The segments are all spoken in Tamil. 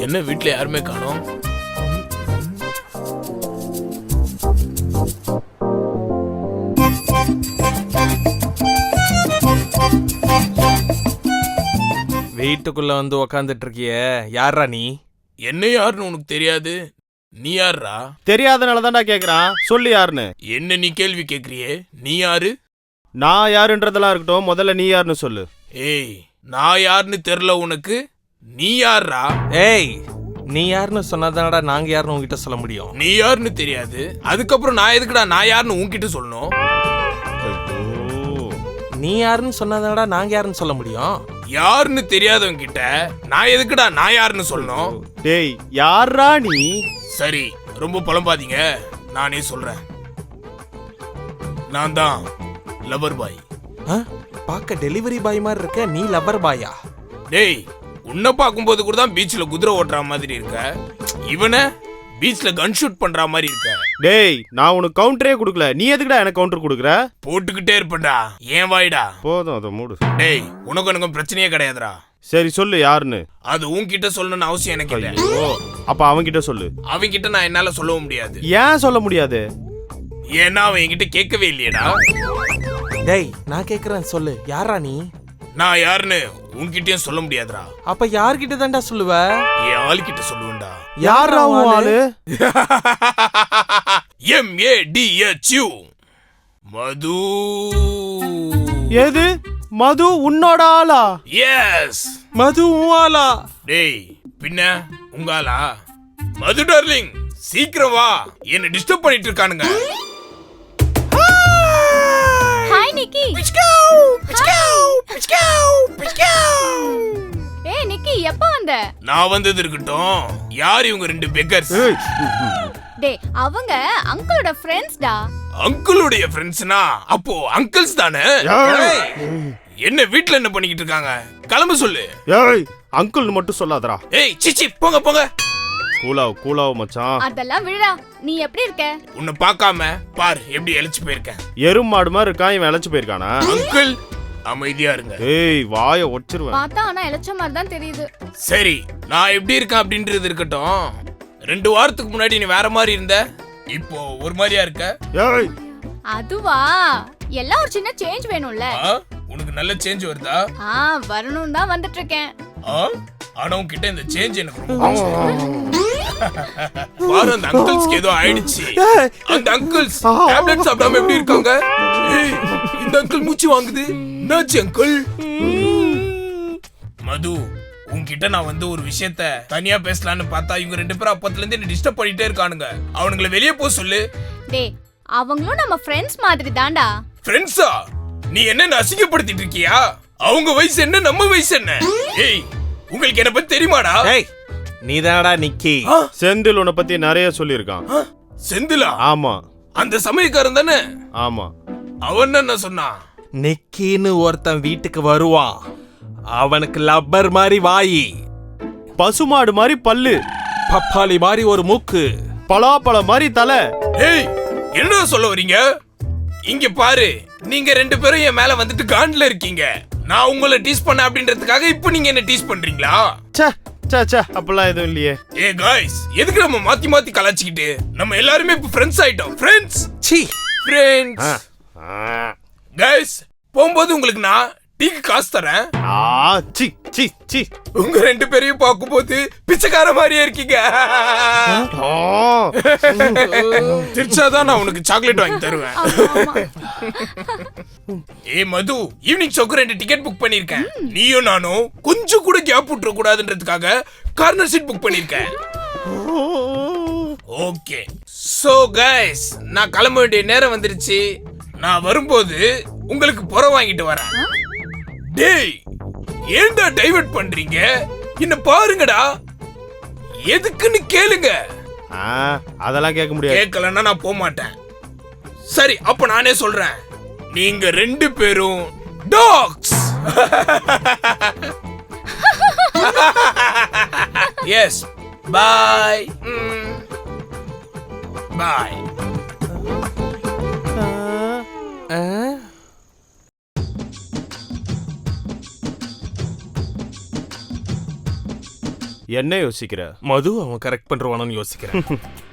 என்ன வீட்டுல யாருமே காணோம். வீட்டுக்குள்ள வந்து உக்காந்துட்டு இருக்கிய, யாரா நீ? என்ன யாருன்னு உனக்கு தெரியாது? நீ யாருடா? தெரியாதனாலதான்டா கேக்குறான், சொல்லு யாருன்னு. என்ன நீ கேள்வி கேக்குறியே? நீ யாரு? நான் யாருன்றதெல்லாம் இருக்கட்டும், முதல்ல நீ யாருன்னு சொல்லு. ஏய், நான் யாருன்னு தெரியல உனக்கு? நீ யாரா? ஏய், நீ யாருன்னு சொன்னாதானடா நாங்க யாருன்னு உங்ககிட்ட சொல்ல முடியும். நீ யாருன்னு தெரியாது, அதுக்கப்புறம் நான் எதுக்குடா நான் யாருன்னு உன்கிட்ட சொல்லணும்? நீ யாருன்னு சொன்னாதானடா நாங்க யாருன்னு சொல்ல முடியும். யாருன்னு தெரியாதவங்க கிட்ட நான் எதுக்குடா நான் யாருன்னு சொல்லணும்? டேய், யாரா நீ? சரி, ரொம்ப புலம்பாதீங்க, நானே சொல்றேன். நான் தான் லவர் பாய். பாக்க டெலிவரி பாய் மாதிரி இருக்க, நீ லவர் பாயா? டேய், உன்னை பார்க்கும்போது கூட தான் பீச்ல குதிரை ஓட்டுற மாதிரி இருக்க, இவனை பீச்ல கன் ஷூட் பண்ற மாதிரி இருக்க. டேய், நான் உனக்கு கவுண்டரே கொடுக்கல, நீ எதுக்குடா எனக்கு கவுண்டர் கொடுக்குற? போட்டுக்கிட்டே இருப்பேன்டா, ஏன் வாய்டா. போதும், அதை மூடு. டேய், உனக்கு எனக்கு பிரச்சனையே கிடையாதுடா. சரி சொல்லு யாருன்னு. அது உன்கிட்ட சொல்லணும்னு அவசியம் எனக்கு இல்ல. ஓ, அப்ப அவன்கிட்ட சொல்லு. அவன்கிட்ட நான் என்னால சொல்லவும் முடியாது. ஏன் சொல்ல முடியாது? ஏன்னா அவன் என்கிட்ட கேட்கவே இல்லையடா. டேய், நான் கேக்குறேன், சொல்லு யாரா நீ? நான் யாருன்னு உன்கிட்டயும் சொல்ல முடியாதுடா. அப்ப யார்கிட்ட தான்டா சொல்லுவ? என் ஆள்கிட்ட சொல்லுவேன்டா. யாரா உன் ஆளு? MADHU மது. எது? மது உன்னோட ஆளா? எஸ், மது உவாலா? டேய், பின்ன உங்காலா? மது டார்லிங், சீக்கிரம் வா, என்ன டிஸ்டர்ப் பண்ணிட்டு இருக்கானுங்க. ஹாய் நிக்கி. ஏய் நிக்கி, எப்ப வந்த? நான் வந்தது இருக்கட்டும், யார் இவங்க ரெண்டு பெக்கர்ஸ்? டேய், அவங்க அங்கிளோட ஃப்ரெண்ட்ஸ்டா. அங்கிளுடைய ஃப்ரெண்ட்ஸ்னா அப்போ அங்கிள்ஸ் தானே? என்ன வீட்ல என்ன பண்ணிக்கிட்டு இருக்காங்க? கிளம்ப சொல்லு. ஏய், அங்கிள் மட்டும் சொல்லாதடா. ஏய், சிச்சி, போங்க போங்க. கூலாவ் மச்சான். அதெல்லாம் விடுடா. நீ எப்படி இருக்க? உன்னை பார்க்காம பார் எப்படி எலிச்சு போயிருக்கேன். எருமாடு மாதிரி இருக்கான், இவன் இழைச்சு போயிருக்கானா? அங்கிள், அமைதியா இருங்க. ஏய், வாயை ஒடிச்சிருவேன். பார்த்தா ஆனா இளைச்ச மாதிரி தான் தெரியுது. சரி, நான் எப்படி இருக்கேன் அப்படின்றது இருக்கட்டும். 2 வாரத்துக்கு முன்னாடி நீ வேற மாதிரி இருந்த, இப்போ ஒரு மாதிரியா இருக்க. ஏய், அதுவா, எல்லாம் ஒரு சின்ன சேஞ்ச் வேணும்ல. உனக்கு நல்ல சேஞ்ச் வருதா? வரணும் தான் வந்துட்டு இருக்கேன். ஆனா உன்கிட்ட இந்த சேஞ்ச் எனக்கு ரொம்ப பாரு, அந்த அங்கிள்ஸ்க்கு ஏதோ ஆயிடுச்சு. அந்த அங்கிள்ஸ் டேப்லெட் சாப்பிடாம எப்படி இருக்காங்க? ஏய், இந்த அங்கிள் மூச்சு வாங்குது. என்னாச்சு அங்கிள்? மது, உன்கிட்ட நான் வந்து ஒரு விஷயத்த தனியா பேசலான்னு பார்த்தா இவங்க 2 பேரும் அப்பத்துல இருந்து என்ன டிஸ்டர்ப் பண்ணிட்டே இருக்கானுங்க. அவனுங்களை வெளியே போக சொல்லு. டேய், அவங்களும் நம்ம ஃப்ரெண்ட்ஸ் மாதிரி தான்டா. ஃப்ரெண்ட்ஸா? நீ என்ன அசிங்கப்படுத்திட்டு இருக்கியா? அவங்க வயசு என்ன, நம்ம வயசு என்ன? ஏய், உங்களுக்கு என்ன பத்தி தெரியுமாடா? ஏய், நீதானடா நிக்கி. செந்தில் உன்னை பத்தி நிறைய சொல்லியிருக்கான். செந்திலா? ஆமா. அந்த சமயக்காரன் தானே? ஆமா. அவன் என்ன சொன்னான்? நிக்கின்னு ஒருத்தன் வீட்டுக்கு வருவான், அவனுக்கு லப்பர் மாதிரி வாயி, பசுமாடு மாதிரி பல்லு, பப்பாளி மாதிரி ஒரு மூக்கு, பலாப்பழம் மாதிரி தலை. ஏய், என்ன சொல்ல வரீங்க? இங்க பாரு, நீங்க 2 பேரும் என் மேல வந்துட்டு காண்ட்ல இருக்கீங்க. நான் உங்களை டீஸ் பண்ண அப்படின்றதுக்காக இப்போ நீங்க என்ன டீஸ் பண்றீங்களா? அப்பெல்லாம் எதுவும் இல்லையே. ஏ காய்ஸ், எதுக்கு நம்ம மாத்தி மாத்தி கலாச்சிக்கிட்டு? நம்ம எல்லாருமே இப்ப ஃப்ரெண்ட்ஸ் ஆயிட்டோம். Friends, C friends. காய்ஸ், போகும்போது உங்களுக்கு நான் டீக்கு காசு தரேன். உங்க 2 பேரையும் பார்க்கும்போது பிச்சைக்கார மாதிரியே இருக்கீங்க. திருச்சாதான் நான் உனக்கு சாக்லேட் வாங்கி தருவேன். ஏ மது, ஈவினிங் ஷோக்கு 2 டிக்கெட் புக் பண்ணிருக்கேன். நீயும் நானும் கொஞ்சம் கூட கேப் விட்டுற கூடாதுன்றதுக்காக கார்னர் சீட் புக் பண்ணிருக்கேன். ஓகே, சோ கைஸ், நான் கிளம்ப வேண்டிய நேரம் வந்துருச்சு. நான் வரும்போது உங்களுக்கு புற வாங்கிட்டு வரேன். டேய், ஏன்டா டைவர்ட் பண்றீங்க? என்ன பாருங்கடா, எதுக்குன்னு கேளுங்க. அதெல்லாம் கேட்க முடியாது. கேட்கலன்னா நான் போக மாட்டேன். சரி, அப்ப நானே சொல்றேன். நீங்க 2 பேரும் டாக்ஸ். எஸ், பாய் பாய். என்ன யோசிக்கிற? மது அவன் கரெக்ட் பண்றானு யோசிக்கிறேன்.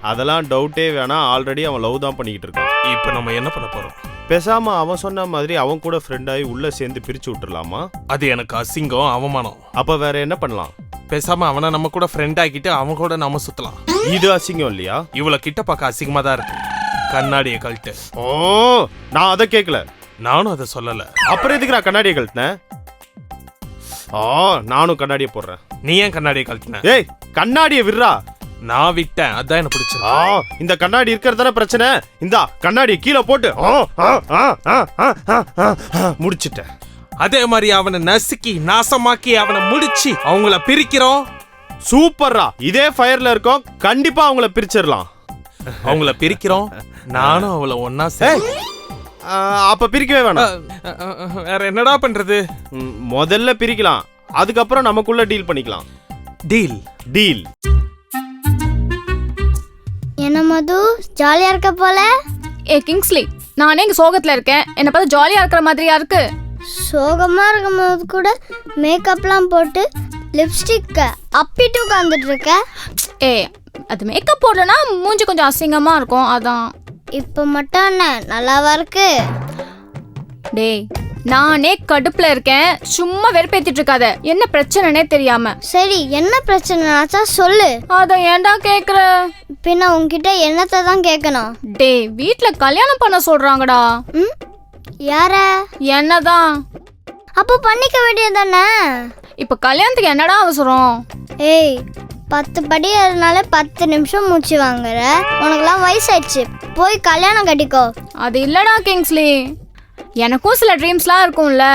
அதெல்லாம் டவுட்டே வேணாம். ஆல்ரெடி அவன் லவ் தான் பண்ணிக்கிட்டு இருக்கான். இப்போ நம்ம என்ன பண்ண போறோம்? பேசாம அவன் சொன்ன மாதிரி அவன் கூட ஃப்ரெண்ட் ஆகி உள்ள சேர்ந்து பிரிச்சு விட்டுறலாமா? அது எனக்கு அசிங்கம், அவமானம். அப்ப வேற என்ன பண்ணலாம்? பேசாம அவனை நம்ம கூட ஃப்ரெண்ட் ஆக்கிட்டு அவன் கூட நாம சுத்தலாம். இது அசிங்கம் இல்லையா? இவ்வளவு கிட்ட பார்க்க அசிங்கமா தான் இருக்கு. கண்ணாடியை கழட்டு. ஓ, நான் அதை கேட்கல. நானும் அதை சொல்லல. அப்புறம் எதுக்கு நான் கண்ணாடியை கழட்டினேன்? நானும் கண்ணாடியை போடுறேன். நீ ஏன் கண்ணாடியை கழட்டின? ஏய், கண்ணாடியை விடுறா. நான் விட்டேன், அதான் எனக்கு பிடிச்சது. இந்த கண்ணாடி இருக்கிறதான பிரச்சனை. இந்தா கண்ணாடியை கீழே போட்டு முடிச்சிட்டேன். அதே மாதிரி அவனை நசுக்கி நாசமாக்கி அவனை முடிச்சு அவங்கள பிரிக்கிறோம். சூப்பர்ரா, இதே ஃபயர்ல இருக்கோம். கண்டிப்பா அவங்கள பிரிச்சிடலாம். அவங்கள பிரிக்கிறோம். நானும் அவளை ஒன்னா அப்ப பிரிக்கவே வேணாம். வேற என்னடா பண்றது? முதல்ல பிரிக்கலாம், அதுக்கப்புறம் நமக்குள்ள டீல் பண்ணிக்கலாம். Deal deal. என்ன மது, ஜாலியா இருக்க போல? ஏ கிங்ஸ்லி, நானே இங்க சோகத்துல இருக்கேன், என்ன பார்த்து ஜாலியா இருக்கிற மாதிரியா இருக்கு? சோகமா இருக்கும் போது கூட மேக்கப்லாம் போட்டு லிப்ஸ்டிக் அப்பிட்டு உட்காந்துட்டு இருக்க. ஏ அது மேக்கப் போடலனா மூஞ்சி கொஞ்சம் அசிங்கமா இருக்கும், அதான். இப்ப மட்டும் என்ன நல்லாவா இருக்கு? டேய், நானே கடுப்புல இருக்கேன், சும்மா வெறுப்பேத்திட்டு இருக்காத. என்ன பிரச்சனைனே தெரியாம. சரி, என்ன பிரச்சனைனாச்சா சொல்லு. அத ஏன்டா கேக்குற? பின்ன உன்கிட்ட என்னத்தை தான் கேட்கணும். டேய், வீட்ல கல்யாணம் பண்ண சொல்றாங்கடா. யார? என்னதான்? அப்போ பண்ணிக்க வேண்டியதானே. இப்ப கல்யாணத்துக்கு என்னடா அவசரம்? ஏய், 10 படி ஏறினாலே 10 நிமிஷம் மூச்சு வாங்குற. உனக்குலாம் வயசாயிடுச்சு, போய் கல்யாணம் கட்டிக்கோ. அது இல்லடா கிங்ஸ்லி, எனக்கும் சில ட்ரீம்ஸ்லாம் இருக்கும்ல.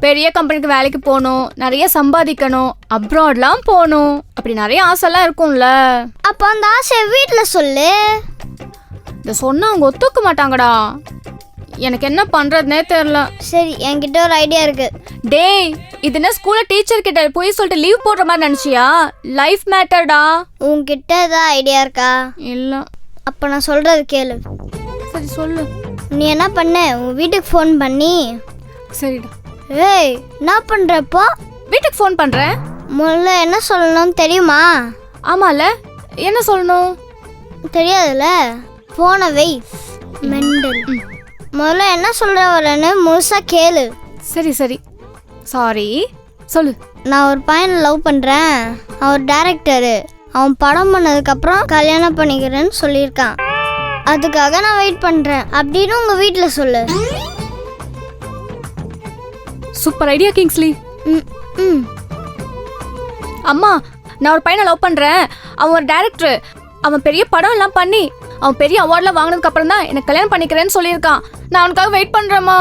பெரிய கம்பெனிக்கு வேலைக்கு போகணும், நிறைய சம்பாதிக்கணும், அப்ராட்லாம் போகணும், அப்படி நிறைய ஆசைலாம் இருக்கும்ல. அப்போ அந்த ஆசையை வீட்டில் சொல்லு. இதை சொன்னா அவங்க ஒத்துக்க மாட்டாங்கடா. எனக்கு என்ன பண்றதுனே தெரியல. சரி, என்கிட்ட ஒரு ஐடியா இருக்கு. டேய், இது என்ன ஸ்கூல்ல டீச்சர் கிட்ட போய் சொல்லிட்டு லீவ் போடுற மாதிரி நினைச்சியா? லைஃப் மேட்டர்டா. உன்கிட்ட ஏதாவது ஐடியா இருக்கா? இல்ல. அப்ப நான் சொல்றது கேளு. சரி சொல்லு. நீ என்ன பண்ண, உன் வீட்டுக்கு ஃபோன் பண்ணி. சரிடா. ஏய், என்ன பண்றப்போ? வீட்டுக்கு ஃபோன் பண்றேன். முதல்ல என்ன சொல்லணும் தெரியுமா? ஆமால, என்ன சொல்லணும்? தெரியாதுல்ல, போனை வை. மெண்டல். முதல்ல என்ன சொல்ற வரேன்னு முழுசா கேளு. சரி சரி, சாரி, சொல்லு. நான் ஒரு பையனை லவ் பண்றேன். அவர் டைரக்டரு. அவன் படம் பண்ணதுக்கப்புறம் கல்யாணம் பண்ணிக்கிறேன்னு சொல்லியிருக்கான். அதுக்காக நான் வெயிட் பண்றேன் அப்படின்னு உங்க வீட்டில் சொல்லு. Super idea Kingsley. அம்மா, நான் ஒரு பையனை லவ் பண்றேன். அவன் ஒரு டைரக்டர். அவன் பெரிய படம் எல்லாம் பண்ணி அவன் பெரிய அவார்ட்லாம் வாங்கினதுக்கு அப்புறம் தான் எனக்கு கல்யாணம் பண்ணிக்கிறேன்னு சொல்லியிருக்கான். நான் அவனுக்காக வெயிட் பண்றேம்மா.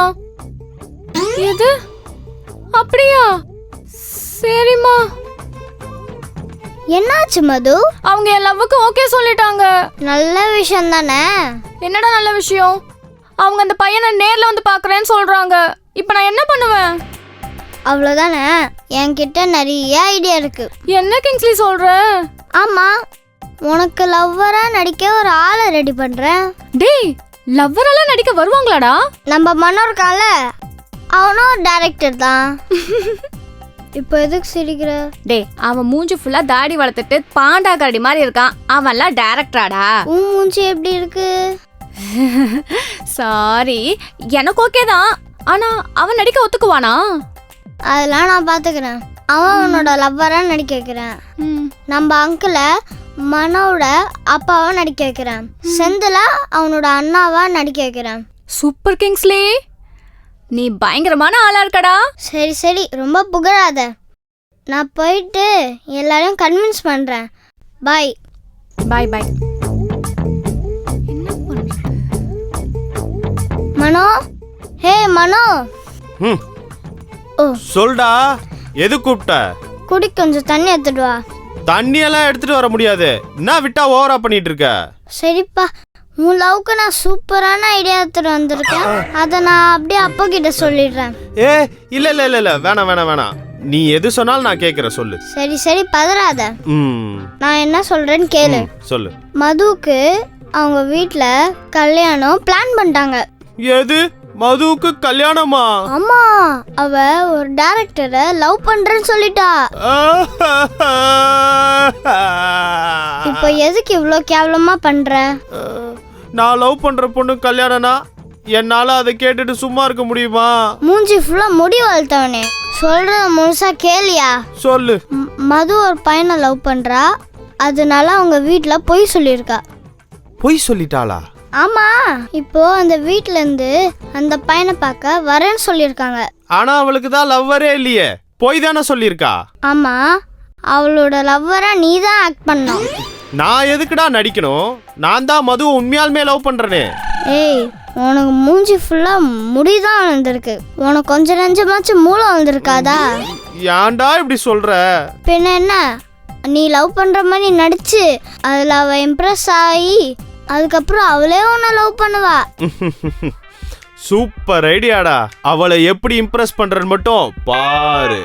எது? அப்படியா? சரிம்மா. என்னாச்சு மது? அவங்க என் லவ்வுக்கு ஓகே சொல்லிட்டாங்க. நல்ல விஷயம் தானே. என்னடா நல்ல விஷயம்? அவங்க அந்த பையனை நேர்ல வந்து பார்க்கறேன்னு சொல்றாங்க. இப்போ நான் என்ன பண்ணுவேன்? அவ்வளோதானே, என்கிட்ட நிறைய ஐடியா இருக்கு. என்ன கிங்ஸ்லி சொல்ற? ஆமா, உனக்கு லவ்வரா நடிக்க ஒரு ஆளை ரெடி பண்றேன். டேய், லவ்வரெல்லாம் நடிக்க வருவாங்களாடா? நம்ம மனோ இருக்கான்ல, அவனும் ஒரு டைரக்டர் தான். இப்போ எதுக்கு சிரிக்கிற? டேய், அவன் மூஞ்சி ஃபுல்லா தாடி வளர்த்துட்டு பாண்டா கரடி மாதிரி இருக்கான். அவன்லாம் டைரக்டராடா? உன் மூஞ்சி எப்படி இருக்கு? சாரி, எனக்கு ஓகே தான். ஆனா அவன் நடிக்க ஒத்துக்குவானா? அதெல்லாம் நான் பாத்துக்கிறேன். அவன் அவனோட லவ்வரா நடிக்க வைக்கிறேன். நம்ம அங்கிள மனோட அப்பாவா நடிக்க வைக்கிறேன். செந்தில அவனோட அண்ணாவா நடிக்க வைக்கிறேன். சூப்பர் கிங்ஸ்லி, நீ பயங்கரமான ஆளா இருக்கடா. சரி சரி, ரொம்ப புகழாத. நான் போயிட்டு எல்லாரையும் கன்வின்ஸ் பண்றேன். பாய் பாய் பாய். மனோ. ஹே மனோ. ஓ, சொல்டா, எது கூப்பிட்ட? குடி கொஞ்சம் தண்ணி எடுத்துட்டு வா. தண்ணியெல்லாம் எடுத்துட்டு வர முடியாது. என்ன விட்டா ஓவரா பண்ணிட்டு இருக்க? சரிப்பா, உன் லவ்க்கு நான் சூப்பரான ஐடியா எடுத்துட்டு வந்திருக்கேன். அதை நான் அப்படியே அப்பா கிட்ட சொல்லிடுறேன். ஏ, இல்ல இல்ல இல்ல இல்ல, வேணாம் வேணாம் வேணாம். நீ எது சொன்னாலும் நான் கேட்குறேன், சொல்லு. சரி சரி பதறாத. ம் நான் என்ன சொல்றேன்னு கேளு. சொல்லு. மதுவுக்கு அவங்க வீட்ல கல்யாணம் பிளான் பண்ணிட்டாங்க. எது? மதுவுக்கு கல்யாணமா? ஆமா, அவ ஒரு டைரக்டரை லவ் பண்றேன்னு சொல்லிட்டா. இப்போ எதுக்கு இவ்ளோ கேவலமா பண்ற? நான் லவ் பண்ற பொண்ணு கல்யாணம்னா என்னால அதை கேட்டுட்டு சும்மா இருக்க முடியுமா? மூஞ்சி ஃபுல்லா முடி வளர்த்தவனே, சொல்றத முழுசா கேளியா? சொல்லு. மது ஒரு பையனை லவ் பண்றா, அதனால அவங்க வீட்ல பொய் சொல்லியிருக்கா. பொய் சொல்லிட்டாளா? ஆமா, இப்போ அந்த வீட்ல இருந்து அந்த பையனை பார்க்க வரேன்னு சொல்லியிருக்காங்க. ஆனா அவளுக்கு தான் லவ்வரே இல்லையே, போய் தானே சொல்லியிருக்கா. ஆமா, அவளோட லவ்வரா நீ தான் ஆக்ட் பண்ணணும். நான் எதுக்குடா நடிக்கணும்? நான் தான் மதுவை உண்மையாலுமே லவ் பண்றேனே. ஏய், உனக்கு மூஞ்சி ஃபுல்லா முடிதான் வளர்ந்துருக்கு, உனக்கு கொஞ்சம் நெஞ்சமாச்சும் மூளை வளர்ந்துருக்காதா? ஏன்டா இப்படி சொல்ற? பின்ன என்ன, நீ லவ் பண்ற மாதிரி நடிச்சு அதுல அவ இம்ப்ரெஸ் ஆகி அதுக்கப்புறம் அவளே உன்னை லவ் பண்ணுவா. சூப்பர் ஐடியாடா. அவளை எப்படி இம்ப்ரெஸ் பண்றன்னு மட்டும் பாரு.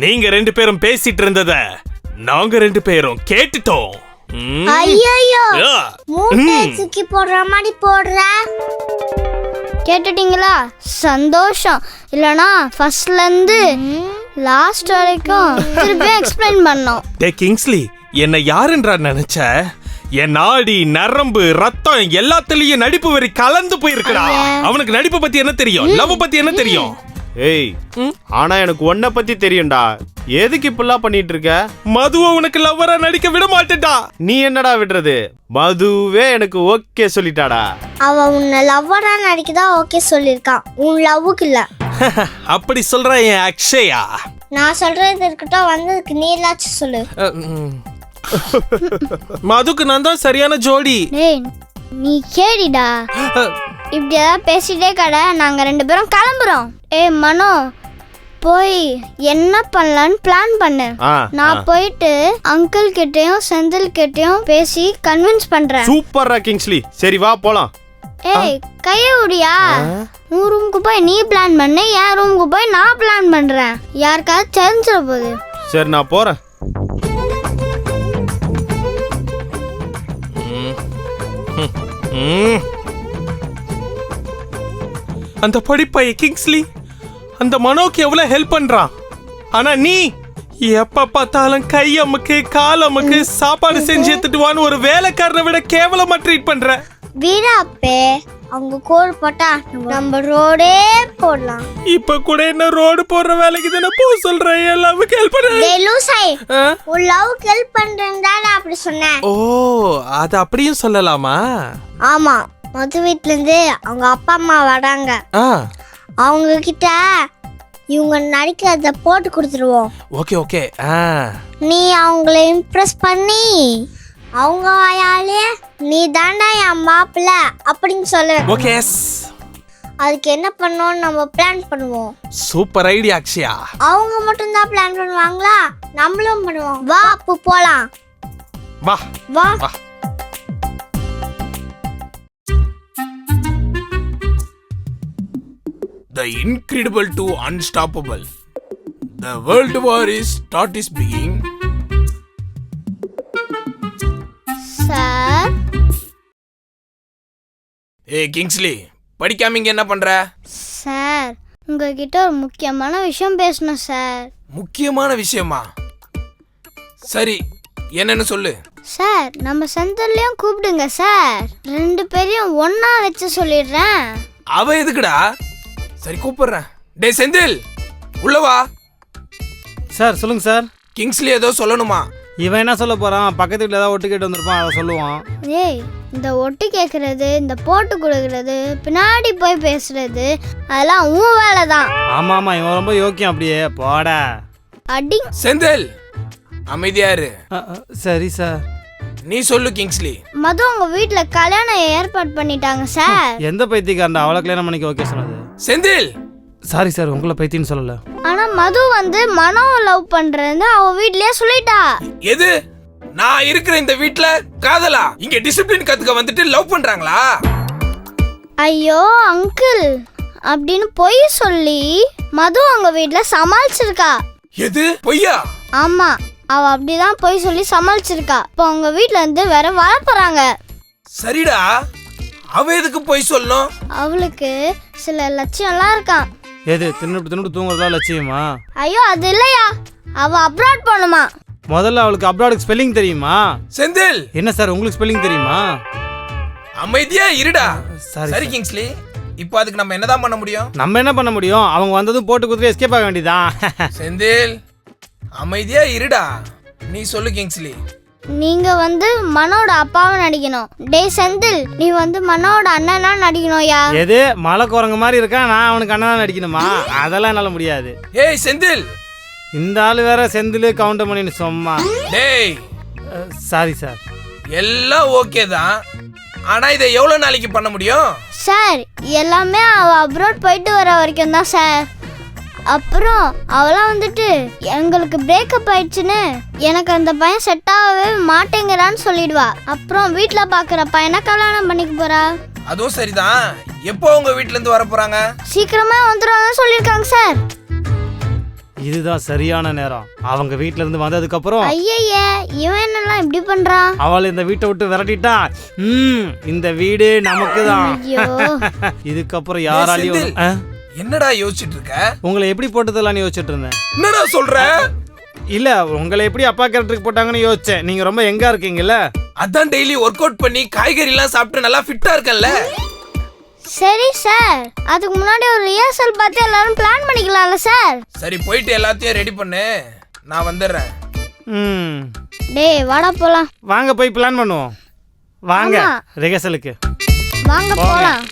நீங்க 2 பேரும் பேசிட்டு இருந்தத நாங்க 2 பேரும் கேட்டுட்டோம். ஐயோ, ஆ. மூட்டை தூக்கி போடுற மாதிரி போடுற. கேட்டுட்டீங்களா? சந்தோஷம். இல்லனா ஃபர்ஸ்ட்ல இருந்து லாஸ்ட் வரைக்கும் திருப்பி எக்ஸ்பிளைன் பண்ணோம். டே கிங்ஸ்லி, என்ன யாருன்றா நினைச்ச? என் நாடி நரம்பு ரத்தம் எல்லாத்துலயும் நடிப்பு வரி கலந்து போயிருக்கடா. அவனுக்கு நடிப்பு பத்தி என்ன தெரியும்? லவ் பத்தி என்ன தெரியும்? ஏய், ஆனா எனக்கு உன்னை பத்தி தெரியும்டா. எதுக்கு இப்பெல்லாம் பண்ணிட்டு இருக்க? மதுவை உனக்கு லவ்வரா நடிக்க விட மாட்டேன்டா. நீ என்னடா விடுறது? மதுவே எனக்கு ஓகே சொல்லிட்டாடா. அவ உன்னை லவ்வரா நடிக்கதா ஓகே சொல்லிருக்கான், உன் லவ்வுக்கு இல்ல. அப்படி சொல்ற என் அக்ஷயா. நான் சொல்றது இருக்கட்டும், வந்ததுக்கு நீ எல்லாச்சும் சொல்லு. மதுக்கு நான் தான் சரியான ஜோடி. டேய், நீ கேடிடா. இப்படி ஏதாவது பேசிட்டே கடை, நாங்க 2 பேரும் கிளம்புறோம். ஏய் மனோ, போய் என்ன பண்ணலான்னு பிளான் பண்ணு. நான் போயிட்டு அங்கிள் கிட்டயும் செந்தில் கிட்டயும் பேசி கன்வின்ஸ் பண்றேன். சூப்பர்ரா கிங்ஸ்லி. சரி வா போலாம். ஏய் கைய விடியா? உன் ரூமுக்கு போய் நீ பிளான் பண்ணு, என் ரூமுக்கு போய் நான் பிளான் பண்றேன். யாருக்காவது தெரிஞ்சிட போகுது. சரி நான் போறேன். அந்த படிப்பைய கிங்ஸ்லி அந்த மனோக்கு எவ்வளவு ஹெல்ப் பண்றான். ஆனா நீ எப்ப பார்த்தாலும் கை அமுக்கு கால் அமுக்கு சாப்பாடு செஞ்சு எடுத்துட்டு வான்னு ஒரு வேலைக்காரனை விட கேவலமா ட்ரீட் பண்ற. வீராப்பே, அவங்க கோல் போட்டா நம்ம ரோடே போடலாம். இப்ப கூட என்ன ரோடு போடுற வேலைக்கு தானே போ சொல்றேன். எல்லாமே ஹெல்ப் பண்ற. டேய் லூசாய், உன் லவ்க்கு ஹெல்ப் பண்றேன்னு தான் அப்படி சொன்னேன். ஓ, அது அப்படியும் சொல்லலாமா? ஆமா, மது வீட்ல இருந்து அவங்க அப்பா அம்மா வராங்க. அவங்க கிட்ட இவங்க நடிக்கிறத போட்டு கொடுத்துருவோம். Okay okay. நீ அவங்கள இம்ப்ரெஸ் பண்ணி அவங்க வாயாலே நீ தாண்டா என் மாப்பிள்ள அப்படின்னு சொல்லு. ஓகே. அதுக்கு என்ன பண்ணோம்னு நம்ம பிளான் பண்ணுவோம். Super idea Akshaya. அவங்க மட்டும் தான் பிளான் பண்ணுவாங்களா? நம்மளும் பண்ணுவோம். வா அப்போ போலாம். வா வா. வா. The incredible to unstoppable. The world war is beginning. Sir. ஏய் கிங்ஸ்லி, படிக்காம இங்க என்ன பண்ற? சார், உங்ககிட்ட ஒரு முக்கியமான விஷயம் பேசணும் சார். முக்கியமான விஷயமா? சரி, என்னன்னு சொல்லு. சார், நம்ம சென்டர்லயும் கூப்பிடுங்க சார். 2 பேரையும் ஒண்ணா வச்சு சொல்லிடுறேன். அவ எதுக்குடா? சரி கூப்பிடுறேன். டேய் செந்தில், உள்ள வா. சார் சொல்லுங்க சார். கிங்ஸ்லி ஏதோ சொல்லணுமா? இவன் என்ன சொல்ல போறான்? பக்கத்து வீட்டில் ஏதாவது ஒட்டு கேட்டு வந்திருப்பான், அதை சொல்லுவான். ஏய், இந்த ஒட்டு கேட்கறது, இந்த போட்டு கொடுக்கறது, பின்னாடி போய் பேசுறது, அதெல்லாம் உன் வேலை தான். ஆமா ஆமா, இவன் ரொம்ப யோக்கியம். அப்படியே போடா. அடி. செந்தில் அமைதியாரு. சரி சார். நீ சொல்லு கிங்ஸ்லி. மது உங்க வீட்ல கல்யாணம் ஏற்பாடு பண்ணிட்டாங்க சார். எந்த பைத்தியக்காரன் அவளை கல்யாணம் பண்ணிக்க ஓகே சொன்னது? செந்தில். சாரி சார், உங்களை பைத்தியன்னு சொல்லல. ஆனா மது வந்து மனோவை லவ் பண்றேன்னு அவ வீட்லயே சொல்லிட்டா. எது? நான் இருக்கிற இந்த வீட்ல காதலா? இங்க டிசிப்ளின் கத்துக்க வந்துட்டு லவ் பண்றாங்களா? ஐயோ அங்கிள், அப்படின்னு பொய் சொல்லி மது அவங்க வீட்ல சமாளிச்சிருக்கா. எது பொய்யா? ஆமா, அவ அப்படிதான் பொய் சொல்லி சமாளிச்சிருக்கா. இப்போ அவங்க வீட்ல இருந்து வேற வர போறாங்க. சரிடா, அவ எதுக்கு பொய் சொல்லணும்? அவளுக்கு சில லட்சியம்லாம் இருக்கான். எது தின்னுட்டு தூங்குறதா லட்சியமா? ஐயோ அது இல்லையா, அவ அப்ராட் போகணுமா. முதல்ல அவளுக்கு அப்ராடுக்கு ஸ்பெல்லிங் தெரியுமா? செந்தில், என்ன சார் உங்களுக்கு ஸ்பெல்லிங் தெரியுமா? அமைதியா இருடா. சரி, சரி கிங்ஸ்லி, இப்போ அதுக்கு நம்ம என்னதான் பண்ண முடியும்? நம்ம என்ன பண்ண முடியும்? அவங்க வந்ததும் போட்டு குதிரை எஸ்கேப் ஆக வேண்டியதான். செந்தில், அமைதியா இருடா. நீ சொல்லு கிங்ஸ்லி. நீங்க மனோட அப்பாவை நடிக்கணும். டேய் செந்தில், நீ மனோட அண்ணனா நடிக்கணும்யா. எது மலை குரங்கு மாதிரி இருக்கா? நான் அவனுக்கு அண்ணனா நடிக்கணுமா? அதெல்லாம் என்னால முடியாது. ஏய் செந்தில். இந்த ஆளு வேற செந்தில் கவுண்டர் பண்ணின்னு சும்மா. டேய், சாரி சார். எல்லாம் ஓகே தான், ஆனா இதை எவ்வளவு நாளைக்கு பண்ண முடியும்? சார், எல்லாமே அவ அப்ராட் போயிட்டு வர வரைக்கும் தான் சார். அப்புறம் அவளாம் எங்களுக்கு பிரேக்கப் ஆயிடுச்சுன்னு எனக்கு அந்த பையன் செட் ஆகவே மாட்டேங்கிறான்னு சொல்லிடுவா. அப்புறம் வீட்டுல பாக்குற பையனை கல்யாணம் பண்ணிக்க போறா. அதுவும் சரிதான். எப்போ உங்க வீட்ல இருந்து வர போறாங்க? சீக்கிரமா வந்துருவாங்க சொல்லிருக்காங்க சார். இதுதான் சரியான நேரம். அவங்க வீட்ல இருந்து வந்ததுக்கு அப்புறம் ஐயையே, இவன் என்னெல்லாம் இப்படி பண்றான்? அவள் இந்த வீட்டை விட்டு விரட்டிட்டான். இந்த வீடு நமக்கு தான். ஐயோ, இதுக்கப்புறம் யாராலையும் என்னடா யோசிச்சுட்டு இருக்க? உங்களை எப்படி போட்டதெல்லாம் யோசிச்சுட்டு இருந்தேன். என்னடா சொல்ற? இல்ல உங்களை எப்படி அப்பா கேரக்டருக்கு போட்டாங்கன்னு யோசிச்சேன். நீங்க ரொம்ப எங்கா இருக்கீங்கல்ல, அதான் டெய்லி ஒர்க் அவுட் பண்ணி காய்கறி எல்லாம் சாப்பிட்டு நல்லா ஃபிட்டா இருக்கேன்ல. சரி சார், அதுக்கு முன்னாடி ஒரு ரிஹர்சல் பார்த்து எல்லாரும் பிளான் பண்ணிக்கலாம்ல சார். சரி, போயிட்டு எல்லாத்தையும் ரெடி பண்ணு, நான் வந்துடுறேன். டேய் வாடா போலாம். வாங்க போய் பிளான் பண்ணுவோம். வாங்க ஆமா. ரிஹர்சலுக்கு வாங்க போலாம்.